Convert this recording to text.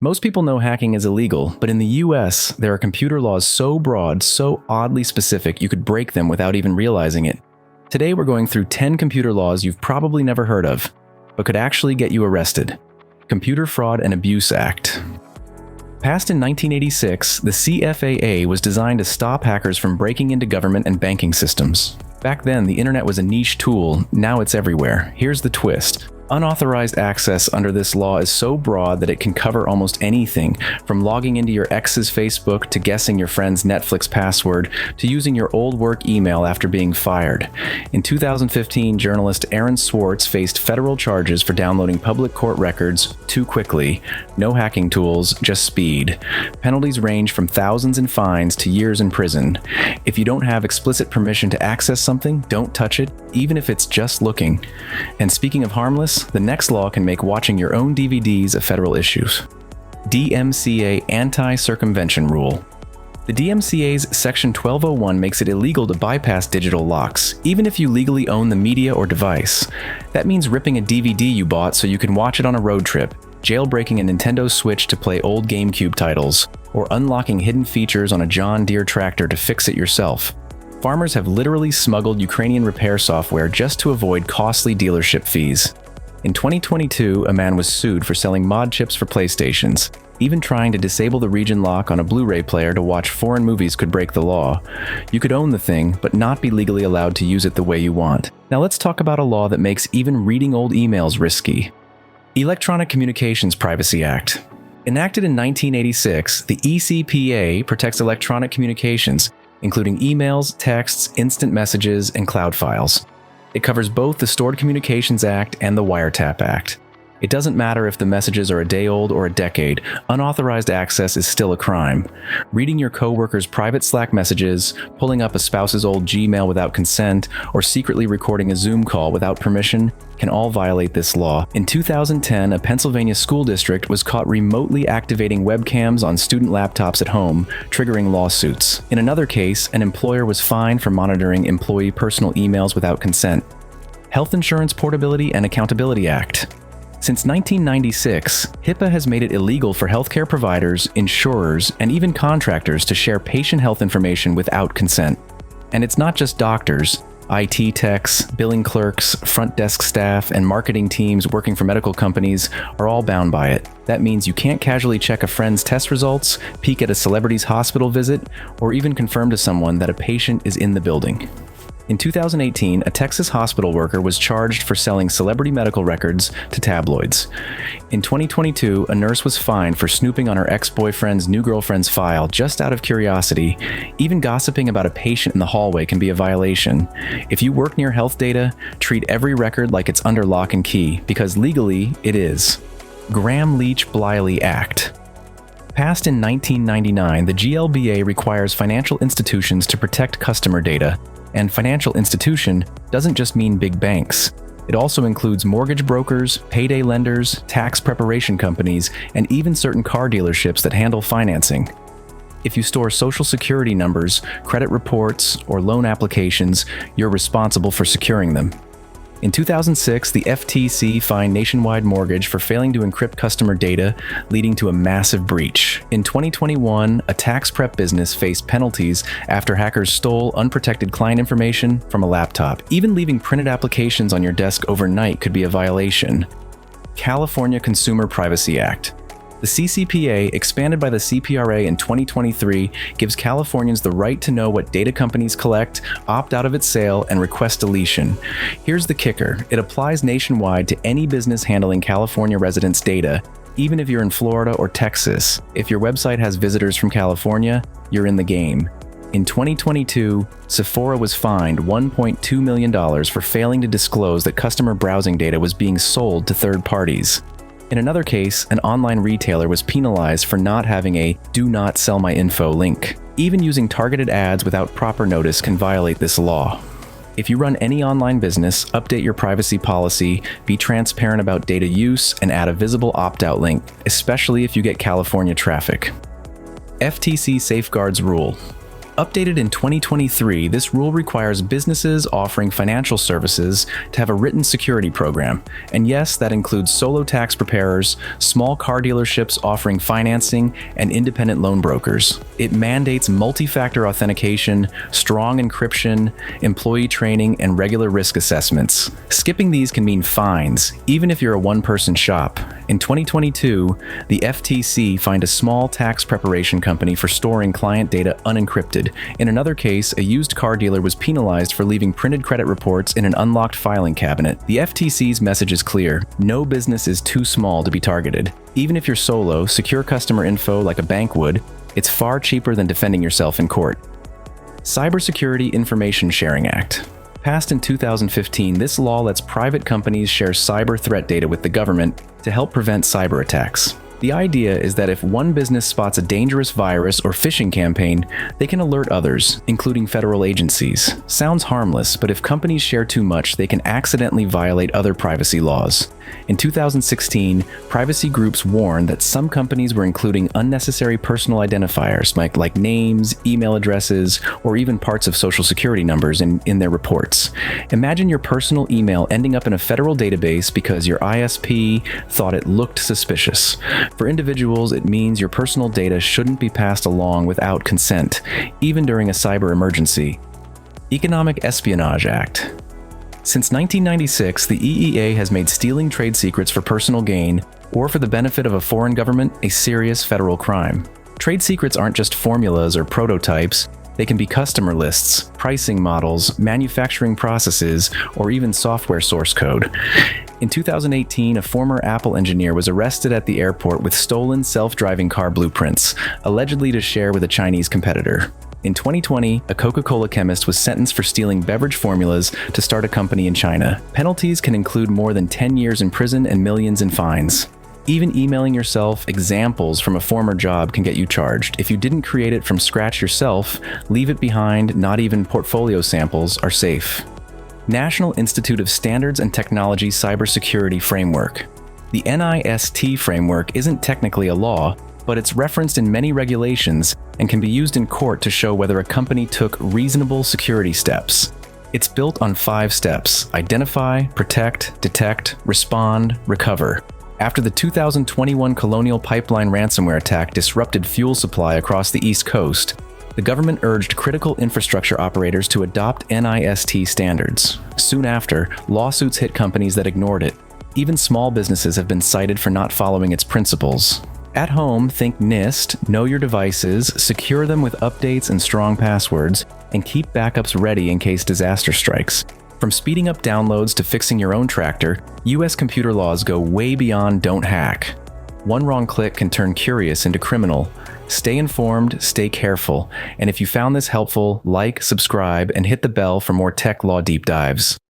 Most people know hacking is illegal, but in the US, there are computer laws so broad, so oddly specific, you could break them without even realizing it. Today, we're going through 10 computer laws you've probably never heard of, but could actually get you arrested. Computer Fraud and Abuse Act. Passed in 1986, the CFAA was designed to stop hackers from breaking into government and banking systems. Back then, the internet was a niche tool, now it's everywhere. Here's the twist. Unauthorized access under this law is so broad that it can cover almost anything, from logging into your ex's Facebook to guessing your friend's Netflix password to using your old work email after being fired. In 2015, journalist Aaron Swartz faced federal charges for downloading public court records too quickly. No hacking tools, just speed. Penalties range from thousands in fines to years in prison. If you don't have explicit permission to access something, don't touch it, even if it's just looking. And speaking of harmless, the next law can make watching your own DVDs a federal issue. DMCA Anti-Circumvention Rule. The DMCA's Section 1201 makes it illegal to bypass digital locks, even if you legally own the media or device. That means ripping a DVD you bought so you can watch it on a road trip, jailbreaking a Nintendo Switch to play old GameCube titles, or unlocking hidden features on a John Deere tractor to fix it yourself. Farmers have literally smuggled Ukrainian repair software just to avoid costly dealership fees. In 2022, a man was sued for selling mod chips for PlayStations. Even trying to disable the region lock on a Blu-ray player to watch foreign movies could break the law. You could own the thing, but not be legally allowed to use it the way you want. Now let's talk about a law that makes even reading old emails risky. Electronic Communications Privacy Act. Enacted in 1986, the ECPA protects electronic communications, including emails, texts, instant messages, and cloud files. It covers both the Stored Communications Act and the Wiretap Act. It doesn't matter if the messages are a day old or a decade, unauthorized access is still a crime. Reading your coworker's private Slack messages, pulling up a spouse's old Gmail without consent, or secretly recording a Zoom call without permission can all violate this law. In 2010, a Pennsylvania school district was caught remotely activating webcams on student laptops at home, triggering lawsuits. In another case, an employer was fined for monitoring employee personal emails without consent. Health Insurance Portability and Accountability Act. Since 1996, HIPAA has made it illegal for healthcare providers, insurers, and even contractors to share patient health information without consent. And it's not just doctors. IT techs, billing clerks, front desk staff, and marketing teams working for medical companies are all bound by it. That means you can't casually check a friend's test results, peek at a celebrity's hospital visit, or even confirm to someone that a patient is in the building. In 2018, a Texas hospital worker was charged for selling celebrity medical records to tabloids. In 2022, a nurse was fined for snooping on her ex-boyfriend's new girlfriend's file just out of curiosity. Even gossiping about a patient in the hallway can be a violation. If you work near health data, treat every record like it's under lock and key, because legally, it is. Gramm-Leach-Bliley Act. Passed in 1999, the GLBA requires financial institutions to protect customer data. And financial institution doesn't just mean big banks. It also includes mortgage brokers, payday lenders, tax preparation companies, and even certain car dealerships that handle financing. If you store social security numbers, credit reports, or loan applications, you're responsible for securing them. In 2006, the FTC fined Nationwide Mortgage for failing to encrypt customer data, leading to a massive breach. In 2021, a tax prep business faced penalties after hackers stole unprotected client information from a laptop. Even leaving printed applications on your desk overnight could be a violation. California Consumer Privacy Act. The CCPA, expanded by the CPRA in 2023, gives Californians the right to know what data companies collect, opt out of its sale, and request deletion. Here's the kicker. It applies nationwide to any business handling California residents' data, even if you're in Florida or Texas. If your website has visitors from California, you're in the game. In 2022, Sephora was fined $1.2 million for failing to disclose that customer browsing data was being sold to third parties. In another case, an online retailer was penalized for not having a "Do Not Sell My Info" link. Even using targeted ads without proper notice can violate this law. If you run any online business, update your privacy policy, be transparent about data use, and add a visible opt-out link, especially if you get California traffic. FTC Safeguards Rule. Updated in 2023, this rule requires businesses offering financial services to have a written security program. And yes, that includes solo tax preparers, small car dealerships offering financing, and independent loan brokers. It mandates multi-factor authentication, strong encryption, employee training, and regular risk assessments. Skipping these can mean fines, even if you're a one-person shop. In 2022, the FTC fined a small tax preparation company for storing client data unencrypted. In another case, a used car dealer was penalized for leaving printed credit reports in an unlocked filing cabinet. The FTC's message is clear: no business is too small to be targeted. Even if you're solo, secure customer info like a bank would. It's far cheaper than defending yourself in court. Cybersecurity Information Sharing Act. Passed in 2015, this law lets private companies share cyber threat data with the government to help prevent cyber attacks. The idea is that if one business spots a dangerous virus or phishing campaign, they can alert others, including federal agencies. Sounds harmless, but if companies share too much, they can accidentally violate other privacy laws. In 2016, privacy groups warned that some companies were including unnecessary personal identifiers like names, email addresses, or even parts of social security numbers in their reports. Imagine your personal email ending up in a federal database because your ISP thought it looked suspicious. For individuals, it means your personal data shouldn't be passed along without consent, even during a cyber emergency. Economic Espionage Act. Since 1996, the EEA has made stealing trade secrets for personal gain or for the benefit of a foreign government a serious federal crime. Trade secrets aren't just formulas or prototypes. They can be customer lists, pricing models, manufacturing processes, or even software source code. In 2018, a former Apple engineer was arrested at the airport with stolen self-driving car blueprints, allegedly to share with a Chinese competitor. In 2020, a Coca-Cola chemist was sentenced for stealing beverage formulas to start a company in China. Penalties can include more than 10 years in prison and millions in fines. Even emailing yourself examples from a former job can get you charged. If you didn't create it from scratch yourself, leave it behind. Not even portfolio samples are safe. National Institute of Standards and Technology Cybersecurity Framework. The NIST framework isn't technically a law, but it's referenced in many regulations and can be used in court to show whether a company took reasonable security steps. It's built on 5 steps: identify, protect, detect, respond, recover. After the 2021 Colonial Pipeline ransomware attack disrupted fuel supply across the East Coast, the government urged critical infrastructure operators to adopt NIST standards. Soon after, lawsuits hit companies that ignored it. Even small businesses have been cited for not following its principles. At home, think NIST, know your devices, secure them with updates and strong passwords, and keep backups ready in case disaster strikes. From speeding up downloads to fixing your own tractor, US computer laws go way beyond don't hack. One wrong click can turn curious into criminal. Stay informed, stay careful, and if you found this helpful, like, subscribe, and hit the bell for more tech law deep dives.